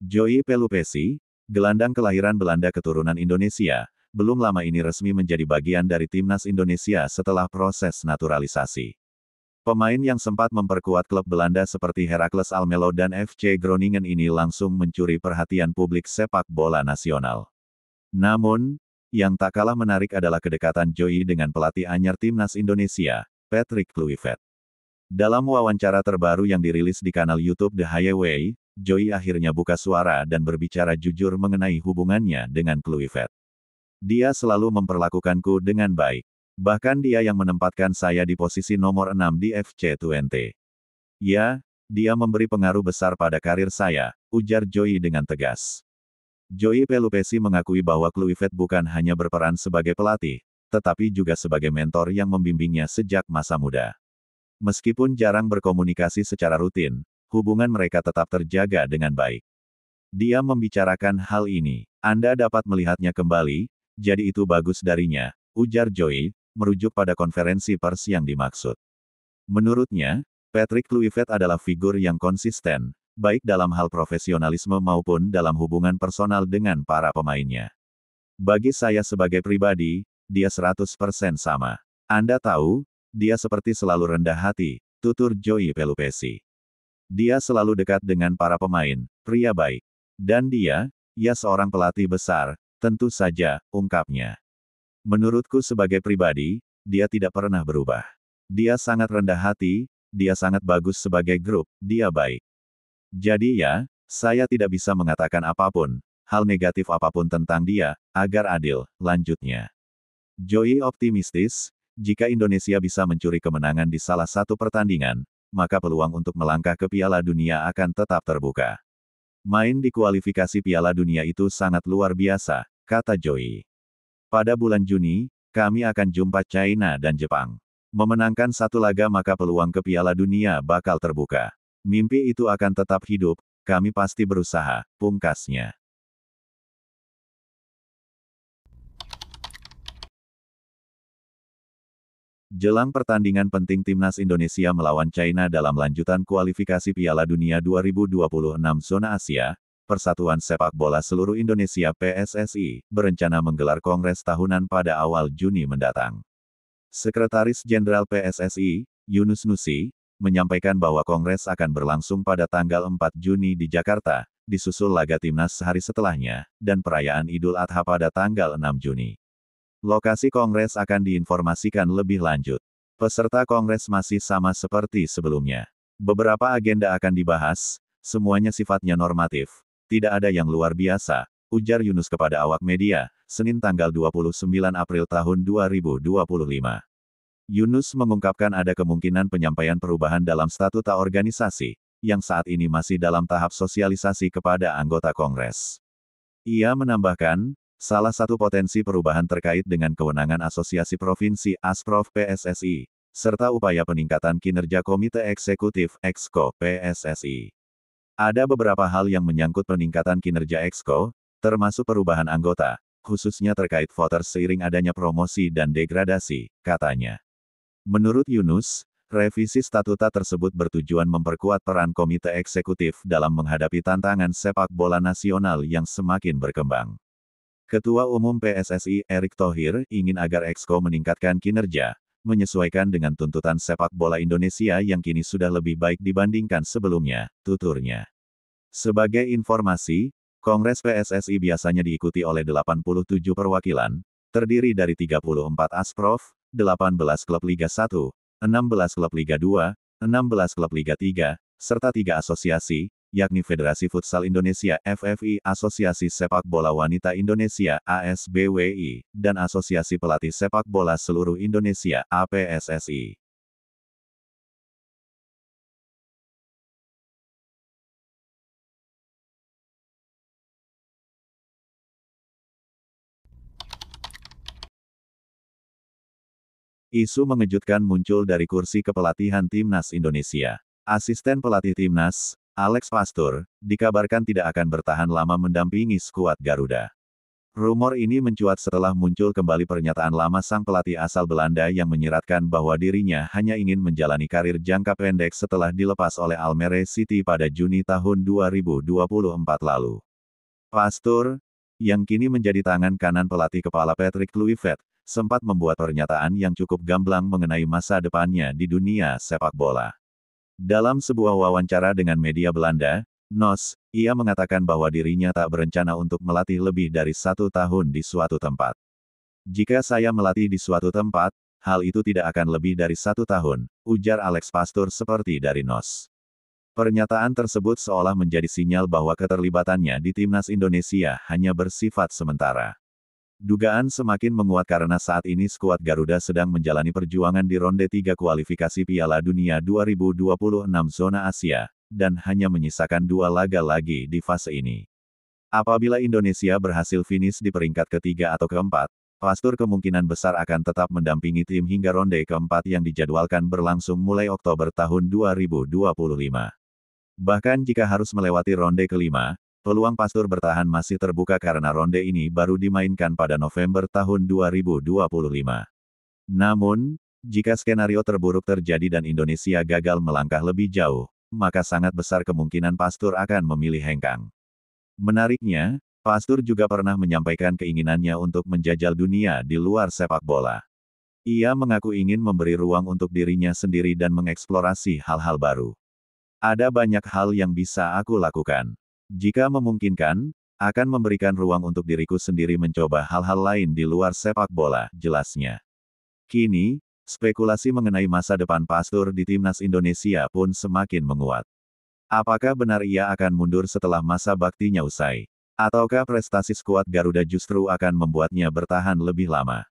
Joey Pelupesi, gelandang kelahiran Belanda keturunan Indonesia, belum lama ini resmi menjadi bagian dari timnas Indonesia setelah proses naturalisasi. Pemain yang sempat memperkuat klub Belanda seperti Heracles Almelo dan FC Groningen ini langsung mencuri perhatian publik sepak bola nasional. Namun, yang tak kalah menarik adalah kedekatan Joey dengan pelatih anyar timnas Indonesia, Patrick Kluivert. Dalam wawancara terbaru yang dirilis di kanal YouTube The Highway, Joey akhirnya buka suara dan berbicara jujur mengenai hubungannya dengan Kluivert. Dia selalu memperlakukanku dengan baik. Bahkan dia yang menempatkan saya di posisi nomor 6 di FC20. Ya, dia memberi pengaruh besar pada karir saya, ujar Joey dengan tegas. Joey Pelupesi mengakui bahwa Kluivert bukan hanya berperan sebagai pelatih, tetapi juga sebagai mentor yang membimbingnya sejak masa muda. Meskipun jarang berkomunikasi secara rutin, hubungan mereka tetap terjaga dengan baik. Dia membicarakan hal ini. Anda dapat melihatnya kembali, jadi itu bagus darinya, ujar Joey, merujuk pada konferensi pers yang dimaksud. Menurutnya, Patrick Kluivert adalah figur yang konsisten, baik dalam hal profesionalisme maupun dalam hubungan personal dengan para pemainnya. Bagi saya sebagai pribadi, dia 100% sama. Anda tahu, dia seperti selalu rendah hati, tutur Joey Pelupesi. Dia selalu dekat dengan para pemain, pria baik. Dan dia seorang pelatih besar, tentu saja, ungkapnya. Menurutku sebagai pribadi, dia tidak pernah berubah. Dia sangat rendah hati, dia sangat bagus sebagai grup, dia baik. Jadi saya tidak bisa mengatakan apapun, hal negatif apapun tentang dia, agar adil, lanjutnya. Joey optimistis, jika Indonesia bisa mencuri kemenangan di salah satu pertandingan, maka peluang untuk melangkah ke Piala Dunia akan tetap terbuka. Main di kualifikasi Piala Dunia itu sangat luar biasa, kata Joey. Pada bulan Juni, kami akan jumpa China dan Jepang. Memenangkan satu laga maka peluang ke Piala Dunia bakal terbuka. Mimpi itu akan tetap hidup, kami pasti berusaha, pungkasnya. Jelang pertandingan penting timnas Indonesia melawan China dalam lanjutan kualifikasi Piala Dunia 2026 zona Asia, Persatuan Sepak Bola Seluruh Indonesia PSSI, berencana menggelar kongres tahunan pada awal Juni mendatang. Sekretaris Jenderal PSSI, Yunus Nusi, menyampaikan bahwa kongres akan berlangsung pada tanggal 4 Juni di Jakarta, disusul laga timnas sehari setelahnya, dan perayaan Idul Adha pada tanggal 6 Juni. Lokasi kongres akan diinformasikan lebih lanjut. Peserta kongres masih sama seperti sebelumnya. Beberapa agenda akan dibahas, semuanya sifatnya normatif. Tidak ada yang luar biasa, ujar Yunus kepada awak media, Senin tanggal 29 April tahun 2025. Yunus mengungkapkan ada kemungkinan penyampaian perubahan dalam statuta organisasi, yang saat ini masih dalam tahap sosialisasi kepada anggota kongres. Ia menambahkan, salah satu potensi perubahan terkait dengan kewenangan Asosiasi Provinsi Asprof PSSI, serta upaya peningkatan kinerja Komite Eksekutif Exco PSSI. Ada beberapa hal yang menyangkut peningkatan kinerja Exco, termasuk perubahan anggota, khususnya terkait voters seiring adanya promosi dan degradasi, katanya. Menurut Yunus, revisi statuta tersebut bertujuan memperkuat peran Komite Eksekutif dalam menghadapi tantangan sepak bola nasional yang semakin berkembang. Ketua Umum PSSI, Erick Thohir, ingin agar Exco meningkatkan kinerja, menyesuaikan dengan tuntutan sepak bola Indonesia yang kini sudah lebih baik dibandingkan sebelumnya, tuturnya. Sebagai informasi, Kongres PSSI biasanya diikuti oleh 87 perwakilan, terdiri dari 34 Asprof, 18 klub Liga 1, 16 klub Liga 2, 16 klub Liga 3, serta 3 asosiasi, yakni Federasi Futsal Indonesia FFI, Asosiasi Sepak Bola Wanita Indonesia ASBWI, dan Asosiasi Pelatih Sepak Bola Seluruh Indonesia APSSI. Isu mengejutkan muncul dari kursi kepelatihan Timnas Indonesia. Asisten pelatih Timnas, Alex Pastur, dikabarkan tidak akan bertahan lama mendampingi skuad Garuda. Rumor ini mencuat setelah muncul kembali pernyataan lama sang pelatih asal Belanda yang menyiratkan bahwa dirinya hanya ingin menjalani karir jangka pendek setelah dilepas oleh Almere City pada Juni tahun 2024 lalu. Pastur, yang kini menjadi tangan kanan pelatih kepala Patrick Kluivert, sempat membuat pernyataan yang cukup gamblang mengenai masa depannya di dunia sepak bola. Dalam sebuah wawancara dengan media Belanda, NOS, ia mengatakan bahwa dirinya tak berencana untuk melatih lebih dari 1 tahun di suatu tempat. Jika saya melatih di suatu tempat, hal itu tidak akan lebih dari 1 tahun, ujar Alex Pastur seperti dari NOS. Pernyataan tersebut seolah menjadi sinyal bahwa keterlibatannya di timnas Indonesia hanya bersifat sementara. Dugaan semakin menguat karena saat ini skuad Garuda sedang menjalani perjuangan di ronde 3 kualifikasi Piala Dunia 2026 zona Asia, dan hanya menyisakan 2 laga lagi di fase ini. Apabila Indonesia berhasil finish di peringkat ketiga atau keempat, Pastur kemungkinan besar akan tetap mendampingi tim hingga ronde keempat yang dijadwalkan berlangsung mulai Oktober tahun 2025. Bahkan jika harus melewati ronde kelima, peluang Pastur bertahan masih terbuka karena ronde ini baru dimainkan pada November tahun 2025. Namun, jika skenario terburuk terjadi dan Indonesia gagal melangkah lebih jauh, maka sangat besar kemungkinan Pastur akan memilih hengkang. Menariknya, Pastur juga pernah menyampaikan keinginannya untuk menjajal dunia di luar sepak bola. Ia mengaku ingin memberi ruang untuk dirinya sendiri dan mengeksplorasi hal-hal baru. Ada banyak hal yang bisa aku lakukan. Jika memungkinkan, akan memberikan ruang untuk diriku sendiri mencoba hal-hal lain di luar sepak bola, jelasnya. Kini, spekulasi mengenai masa depan Pastur di timnas Indonesia pun semakin menguat. Apakah benar ia akan mundur setelah masa baktinya usai? Ataukah prestasi skuad Garuda justru akan membuatnya bertahan lebih lama?